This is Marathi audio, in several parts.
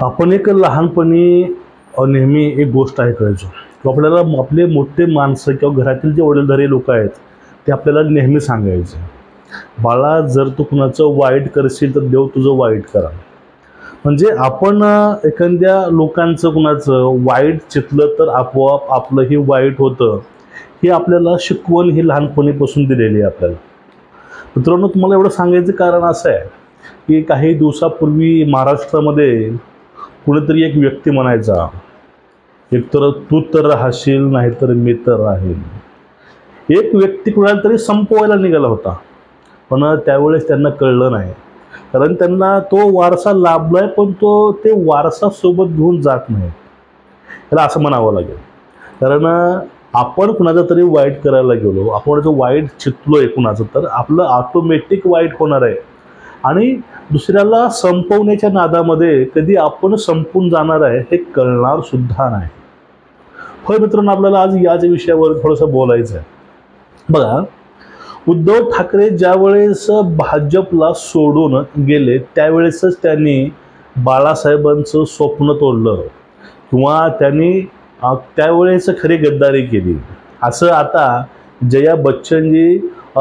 आपण एक लहानपणी नेहमी एक गोष्ट ऐकायचो किंवा आपल्याला आपले मोठे माणसं किंवा घरातील जे वडीलधारी लोक आहेत ते आपल्याला नेहमी सांगायचे, बाळा जर तू कुणाचं वाईट करशील तर देव तुझं वाईट करा. म्हणजे आपण एखाद्या लोकांचं कुणाचं वाईट चितलं तर आपोआप आपलंही वाईट होतं. ही आपल्याला शिकवण ही लहानपणीपासून दिलेली आहे आपल्याला. मित्रांनो, तुम्हाला एवढं सांगायचं कारण असं आहे की काही दिवसापूर्वी महाराष्ट्रामध्ये कुणीतरी एक व्यक्ती म्हणायचा, एकतर तू तर राहशील नाहीतर मी तर राहील. एक व्यक्ती कुणाला तरी संपवायला निघाला होता, पण त्यावेळेस त्यांना कळलं नाही. कारण त्यांना तो वारसा लाभलाय, पण तो ते वारसा सोबत घेऊन जात नाही, त्याला असं म्हणावं लागेल. कारण आपण कुणाचं तरी वाईट करायला गेलो, आपण जो वाईट चितलोय कुणाचं, तर आपलं ऑटोमॅटिक वाईट होणार आहे. आणि दुसऱ्याला संपवण्याच्या नादामध्ये कधी आपण संपून जाणार आहे हे कळणार सुद्धा नाही. होय मित्रांनो, आपल्याला आज याच विषयावर थोडंसं बोलायचं आहे. बघा, उद्धव ठाकरे ज्यावेळेस भाजपला सोडून गेले त्यावेळेसच त्यांनी बाळासाहेबांचं स्वप्न तोडलं किंवा त्यांनी त्यावेळेस खरी गद्दारी केली. असं आता जया बच्चनजी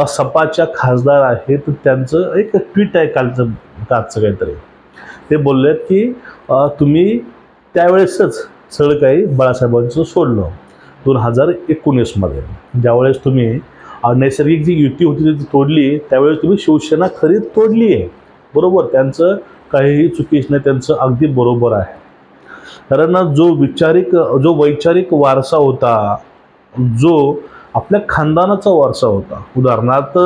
सपाच्या खासदार आहेत, त्यांचं एक ट्विट आहे कालचं काहीतरी. ते बोललेत की तुम्ही त्यावेळेसच सगळं काही बाळासाहेबांचं सोडलं 2019मध्ये, ज्यावेळेस तुम्ही नैसर्गिक जी युती होती ती तोडली, त्यावेळेस तुम्ही शिवसेना खरी तोडली आहे. बरोबर, त्यांचं काहीही चुकीच नाही, त्यांचं अगदी बरोबर आहे. कारण जो वैचारिक वारसा होता, जो आपल्या खानदानाचा वारसा होता, उदाहरणार्थ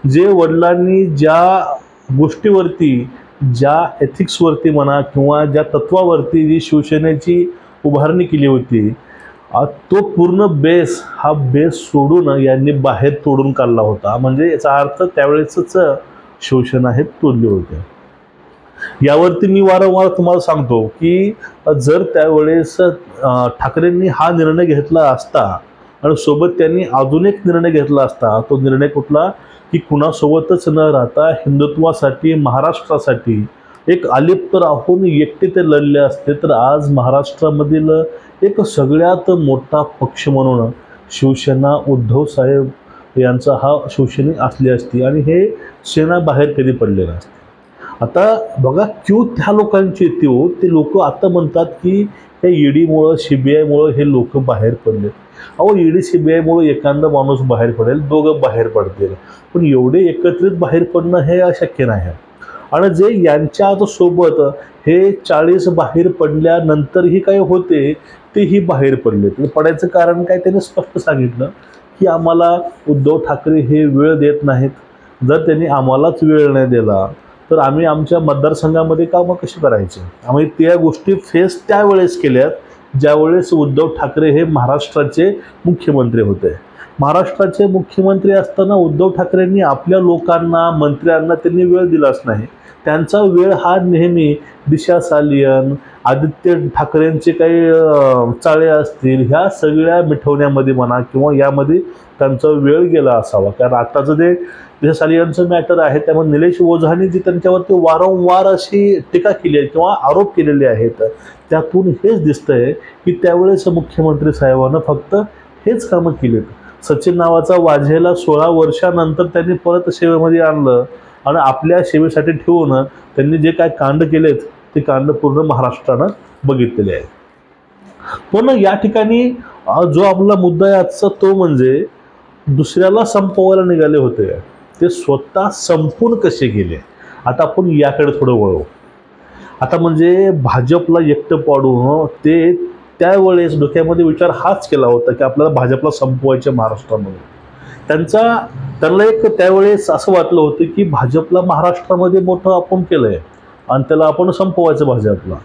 जे वडिलांनी ज्या गोष्टीवरती, ज्या एथिक्सवरती म्हणा किंवा ज्या तत्वावरती जी शिवसेनेची उभारणी केली होती, तो पूर्ण हा बेस सोडून यांनी बाहेर तोडून काढला होता. म्हणजे याचा अर्थ त्यावेळेसच शिवसेना हे तोडले होते. यावरती मी वारंवार तुम्हाला सांगतो की जर त्यावेळेस ठाकरेंनी हा निर्णय घेतला असता आणि सोबत त्यांनी अजून एक निर्णय घेतला असता, तो निर्णय कुठला की कुणासोबतच न राहता हिंदुत्वासाठी, महाराष्ट्रासाठी एक अलिप्त राहून एकटे ते लढले असते, तर आज महाराष्ट्रामधील एक सगळ्यात मोठा पक्ष म्हणून शिवसेना, उद्धव साहेब यांचा हा शिवसेना असली असती आणि हे सेना बाहेर कधी पडले नसते. आता बघा, क्यू त्या लोकांची येते हो. ते लोक आता म्हणतात की त्या ईडीमुळं, CBIमुळं हे लोक बाहेर पडले. अहो, ईडी CBIमुळं एखादा माणूस बाहेर पडेल, दोघं बाहेर पडतील, पण एवढे एकत्रित बाहेर पडणं हे अशक्य नाही. आणि जे यांच्या सोबत हे 40 बाहेर पडल्यानंतरही काय होते, तेही बाहेर पडले. पडायचं कारण काय, त्यांनी स्पष्ट सांगितलं की आम्हाला उद्धव ठाकरे हे वेळ देत नाहीत. जर त्यांनी आम्हालाच वेळ नाही दिला तर आम्ही आमच्या मतदारसंघामध्ये कामं कशी करायची. आम्ही त्या गोष्टी फेस त्यावेळेस केल्यात ज्यावेळेस उद्धव ठाकरे हे महाराष्ट्राचे मुख्यमंत्री होते. महाराष्ट्राचे मुख्यमंत्री असताना उद्धव ठाकरेंनी आपल्या लोकांना, मंत्र्यांना त्यांनी वेळ दिलाच नाही. त्यांचा वेळ हा नेहमी दिशा सालियन, आदित्य ठाकरेंचे काही चाळे असतील, ह्या सगळ्या मिठवण्यामध्ये म्हणा किंवा यामध्ये त्यांचा वेळ गेला असावा. कारण आत्ताचं जे दिशा सालियनचं मॅटर आहे, त्यामुळे निलेश ओझांनी जी त्यांच्यावरती वारंवार अशी टीका केली आहे किंवा आरोप केलेले आहेत, त्यातून हेच दिसतंय की त्यावेळेस मुख्यमंत्री साहेबांना फक्त हेच कामं केलीत. सचिन नावाचा वाझेला 16 वर्षानंतर त्यांनी परत सेवेमध्ये आणलं आणि आपल्या सेवेसाठी ठेवून त्यांनी जे काय कांड केलेत ते कांड पूर्ण महाराष्ट्रानं बघितलेले आहे. पण या ठिकाणी जो आपला मुद्दा आहे आजचा, तो म्हणजे दुसऱ्याला संपवायला निघाले होते, ते स्वतः संपून कसे गेले. आता आपण याकडे थोडं वळू. आता म्हणजे भाजपला एकटं पाडून ते त्यावेळेस डोक्यामध्ये विचार हाच केला होता की आपल्याला भाजपला संपवायचे महाराष्ट्रामध्ये. त्यांना एक त्यावेळेस असं वाटलं होतं की भाजपला महाराष्ट्रामध्ये मोठं आपण केलं आहे आणि त्याला आपण संपवायचं भाजपला.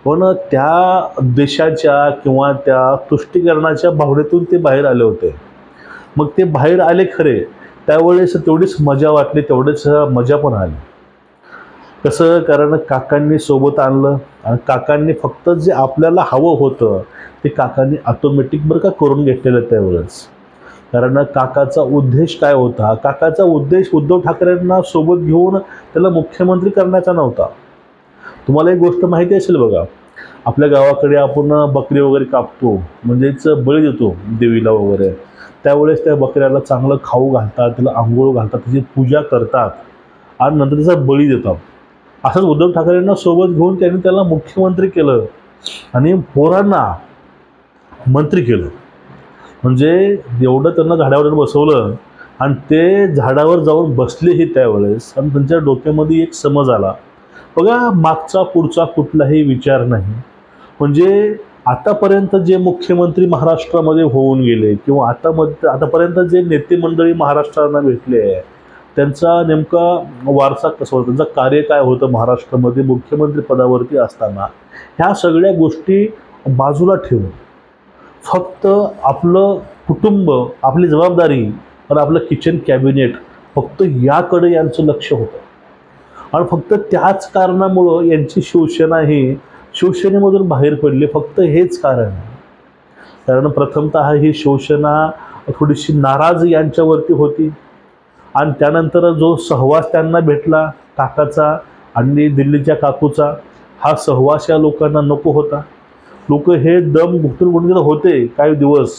पण त्या देशाच्या किंवा त्या तुष्टीकरणाच्या भावनेतून ते बाहेर आले होते. मग ते बाहेर आले खरे, त्यावेळेस तेवढीच मजा वाटली, तेवढीच मजा पण आली. कसं, कारण काकांनी सोबत आणलं आणि काकांनी फक्त जे आपल्याला हवं होतं ते काकांनी ऑटोमॅटिक बरं का करून घेतलेलं त्यावेळेस. कारण काकाचा उद्देश काय होता, काकाचा उद्देश उद्धव ठाकरेंना सोबत घेऊन त्याला मुख्यमंत्री करण्याचा नव्हता. तुम्हाला एक गोष्ट माहिती असेल बघा, आपल्या गावाकडे आपण बकरी वगैरे कापतो, म्हणजेच बळी देतो देवीला वगैरे, त्यावेळेस त्या बकऱ्याला चांगलं खाऊ घालतात, त्याला आंघोळ घालतात, त्याची पूजा करतात आणि नंतर त्याचा बळी देतात. असंच उद्धव ठाकरेंना सोबत घेऊन त्यांनी त्याला मुख्यमंत्री केलं आणि पोरांना मंत्री केलं. म्हणजे एवढं त्यांना झाडावर बसवलं आणि ते झाडावर जाऊन बसलेही त्यावेळेस, आणि त्यांच्या डोक्यामध्ये एक समज आला, बघा मागचा पुढचा कुठलाही विचार नाही. म्हणजे आतापर्यंत जे मुख्यमंत्री महाराष्ट्रामध्ये होऊन गेले किंवा आतापर्यंत जे नेते मंडळी महाराष्ट्राला भेटले, त्यांचा नेमका वारसा कसा होता, त्यांचं कार्य काय होतं महाराष्ट्रामध्ये मुख्यमंत्री पदावरती असताना, ह्या सगळ्या गोष्टी बाजूला ठेवून फक्त आपलं कुटुंब, आपली जबाबदारी आणि आपलं किचन कॅबिनेट, फक्त याकडे यांचं लक्ष होतं. आणि फक्त त्याच कारणामुळं यांची शिवसेना ही शिवसेनेमधून बाहेर पडली. फक्त हेच कारण. कारण प्रथमतः ही शिवसेना थोडीशी नाराज यांच्यावरती होती आणि त्यानंतर जो सहवास त्यांना भेटला काकाचा आणि दिल्लीच्या काकूचा, हा सहवास या लोकांना नको होता. लोक हे दम घुटून होते काही दिवस,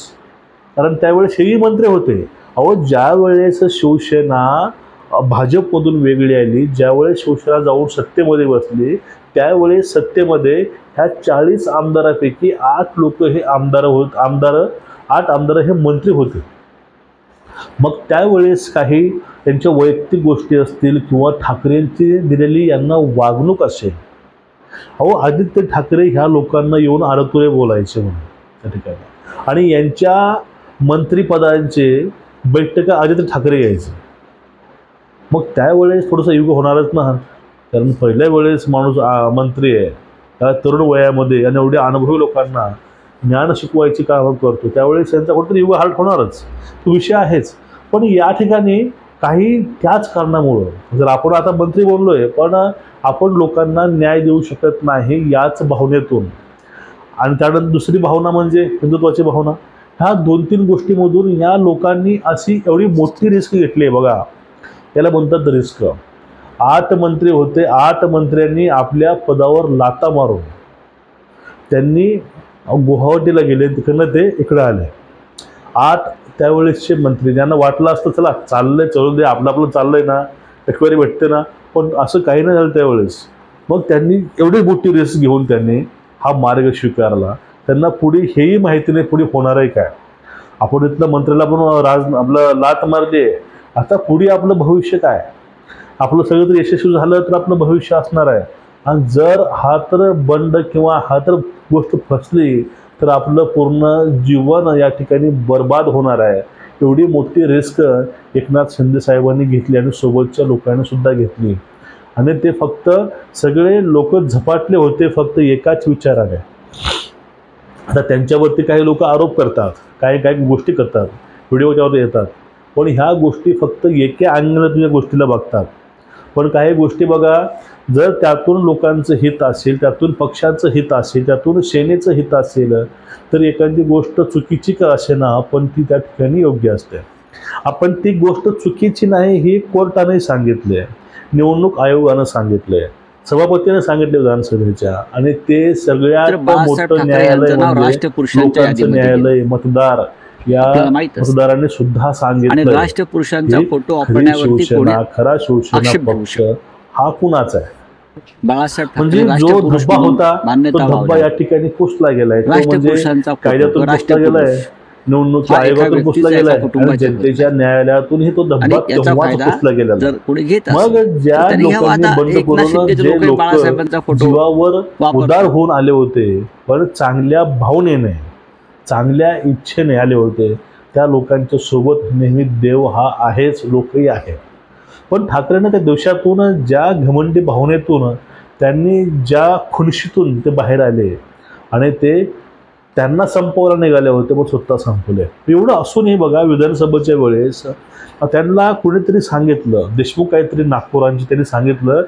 कारण त्यावेळेस हेही मंत्री होते. अहो, ज्या वेळेस शिवसेना भाजपमधून वेगळी आली, ज्यावेळेस शिवसेना जाऊन सत्तेमध्ये बसली, त्यावेळेस सत्तेमध्ये ह्या 40 आमदारापैकी 8 लोक हे आठ आमदार हे मंत्री होते. मग त्यावेळेस काही त्यांच्या वैयक्तिक गोष्टी असतील किंवा ठाकरेंची दिलेली यांना वागणूक असेल. अहो, आदित्य ठाकरे ह्या लोकांना येऊन आरतुरे बोलायचे म्हणून त्या ठिकाणी, आणि यांच्या मंत्रिपदांचे बैठका आदित्य ठाकरे यायचे. मग त्यावेळेस थोडंसं युग होणारच ना, कारण पहिल्या वेळेस माणूस मंत्री आहे, त्या तरुण वयामध्ये आणि एवढ्या अनुभवी लोकांना ज्ञान शिकवायची कामं करतो, त्यावेळेस त्यांचा कुठेतरी युग हार्ट होणारच, तो विषय आहेच. पण या ठिकाणी काही त्याच कारणामुळं जर आपण आता मंत्री बोललोय, पण आपण लोकांना न्याय देऊ शकत नाही याच भावनेतून, आणि त्यानंतर दुसरी भावना म्हणजे हिंदुत्वाची भावना, ह्या 2-3 गोष्टीमधून या लोकांनी अशी एवढी मोठी रिस्क घेतली आहे. बघा, याला म्हणतात रिस्क. 8 मंत्री होते, 8 मंत्र्यांनी आपल्या पदावर लाता मारून त्यांनी गुवाहाटीला गेले, तिकडनं ते इकडं आले. 8 त्यावेळेसचे मंत्री, ज्यांना वाटलं असतं चला चाललंय, चलू दे, आपलं चाललंय ना, एकवारी भेटते ना, पण असं काही नाही झालं त्यावेळेस. मग त्यांनी एवढी मोठी रिस्क घेऊन त्यांनी हा मार्ग स्वीकारला. त्यांना पुढे हेही माहिती नाही पुढे होणार आहे काय. आपण इथलं मंत्र्याला पण आपलं लात मारली, आता पुढे आपलं भविष्य काय, आपलं सगळं जर यशस्वी झालं तर आपलं भविष्य असणार आहे. आणि जर हा तर बंड किंवा हा तर गोष्ट फसली तर आपलं पूर्ण जीवन या ठिकाणी बर्बाद होणार आहे. एवढी मोठी रिस्क एकनाथ शिंदे साहेबांनी घेतली आणि सोबतच्या लोकांनी सुद्धा घेतली, आणि ते फक्त सगळे लोक झपाटले होते फक्त एकाच विचाराने. आता त्यांच्यावरती काही लोक आरोप करतात, काही गोष्टी करतात, व्हिडिओच्यावर येतात, पण ह्या गोष्टी फक्त एका अँगलने या गोष्टीला बघतात. पण काही गोष्टी बघा, जर त्यातून लोकांचं हित असेल, त्यातून पक्षाचं हित असेल, त्यातून सेनेचं हित असेल, तर एखादी गोष्ट चुकीची का असेना पण ती त्या ठिकाणी योग्य असते. आपण ती गोष्ट चुकीची नाही हे कोर्टाने सांगितले, निवडणूक आयोगानं सांगितले, सभापतीने सांगितले विधानसभेच्या, आणि ते सगळ्यात मोठं न्यायालय म्हणजे लोकांचं न्यायालय, मतदार या मतदारांनी सुद्धा सांगितलं राष्ट्रपुरुषांचा फोटो शिवसेना, खरा शिवसेना पक्ष हा कुणाचा आहे. म्हणजे जो धब्बा होता तो धब्बा या ठिकाणी पुसला गेलाय, तो म्हणजे कायद्यातून पुसला गेलाय, निवडणूक आयोगातून पुसला गेलाय, आणि जनतेच्या न्यायालयातूनही तो धब्बा तेव्हाच पुसला गेला. मग ज्या लोकांनी बंड करून जे लोक जीवावर उदार होऊन आले होते, पण चांगल्या भावनेने चांगल्या इच्छेने आले होते, त्या लोकांच्या सोबत नेहमी देव हा आहेच, लोकही आहे. पण ठाकरेंना त्या देशातून, ज्या घमंडी भावनेतून, त्यांनी ज्या खुणशीतून ते बाहेर आले आणि ते त्यांना संपवायला निघाले होते, मग स्वतः संपवले. एवढं असूनही बघा, विधानसभेच्या वेळेस त्यांना कुणीतरी सांगितलं, देशमुख काहीतरी नागपुरांची, त्यांनी सांगितलं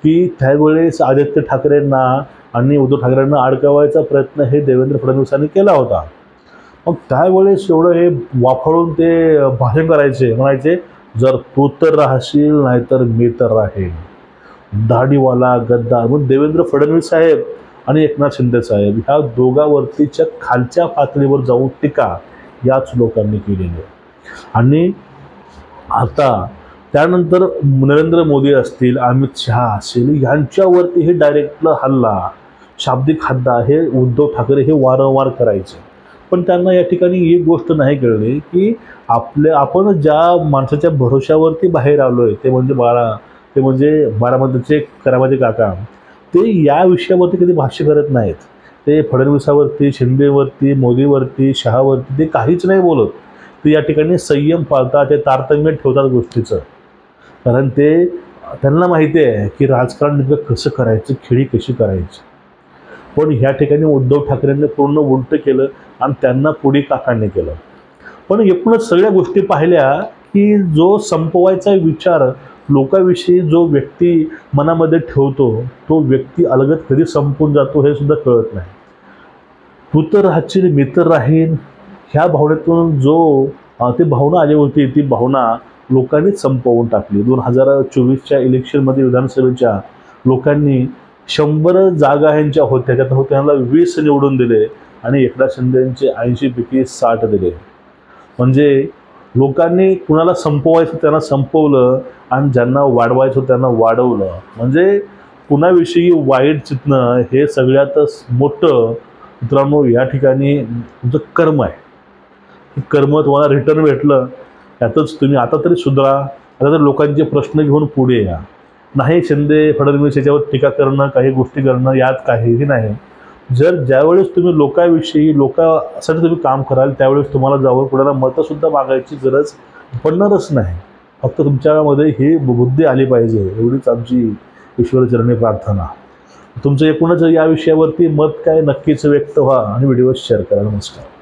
की त्यावेळेस आदित्य ठाकरेंना आणि उद्धव ठाकरेंना अडकवायचा प्रयत्न हे देवेंद्र फडणवीसांनी केला होता. मग त्यावेळेस एवढं हे वाफळून ते भाषण करायचे, म्हणायचे जर तू तर राहशील नाहीतर मी तर राहील, दाढीवाला गद्दार. मग देवेंद्र फडणवीस साहेब आणि एकनाथ शिंदे साहेब ह्या दोघांवरतीच्या खालच्या पातळीवर जाऊन टीका याच लोकांनी केलेली आहे. आणि आता त्यानंतर नरेंद्र मोदी असतील, अमित शहा असेल, यांच्यावरती हे डायरेक्ट हल्ला, शाब्दिक हल्ला हे उद्धव ठाकरे हे वारंवार करायचे. पण त्यांना या ठिकाणी एक गोष्ट नाही कळली की आपण ज्या माणसाच्या भरोशावरती बाहेर आलोय ते म्हणजे बारामतीचे करामाचे काका, ते या विषयावरती कधी भाष्य करत नाहीत. ते फडणवीसावरती, शिंदेवरती, मोदीवरती, शहावरती ते काहीच नाही बोलत. ते या ठिकाणी संयम पाळतात, ते तारतम्य ठेवतात गोष्टीचं. कारण त्यांना माहिती आहे की राजकारण नेमकं कसं करायचं, खेळी कशी करायची. पण ह्या ठिकाणी उद्धव ठाकरेंनी पूर्ण उलटं केलं आणि त्यांना पुढे काकांनी केलं. पण एकूणच सगळ्या गोष्टी पाहिल्या की जो संपवायचा विचार लोकांविषयी जो व्यक्ती मनामध्ये ठेवतो तो व्यक्ती अलगद कधी संपून जातो हे सुद्धा कळत नाही. तू तर राहशील मी तर राहीन ह्या भावनेतून ती भावना आली होती, ती भावना लोकांनीच संपवून टाकली. 2024च्या इलेक्शनमध्ये विधानसभेच्या लोकांनी 100 जागा ह्यांच्या होत्या, त्यात त्यांना 20 निवडून दिले आणि एकनाथ शिंदेचे 80 पैकी 60 दिले. म्हणजे लोकांनी कुणाला संपवायचं त्यांना संपवलं आणि ज्यांना वाढवायचं त्यांना वाढवलं. म्हणजे कुणाविषयी वाईट चित्तणं हे सगळ्यात मोठं मित्रांनो या ठिकाणी तुमचं कर्म आहे. कर्म तुम्हाला रिटर्न भेटलं त्यातच तुम्ही आता तरी सुधरा, आता तर लोकांचे प्रश्न घेऊन पुढे या. नाही शिंदे फडणवीस याच्यावर टीका करणं, काही गोष्टी करणं यात काहीही नाही. ज्यावेळेस तुम्ही लोकांसाठी तुम्ही काम कराल त्यावेळेस तुम्हाला जाऊन कोणाला मतंसुद्धा मागायची गरज पडणारच नाही. फक्त तुमच्यामध्ये ही बुद्धी आली पाहिजे, एवढीच आमची ईश्वरचरणी प्रार्थना. तुमचं एकूणच या विषयावरती मत काय नक्कीच व्यक्त व्हा आणि व्हिडिओ शेअर करा. नमस्कार.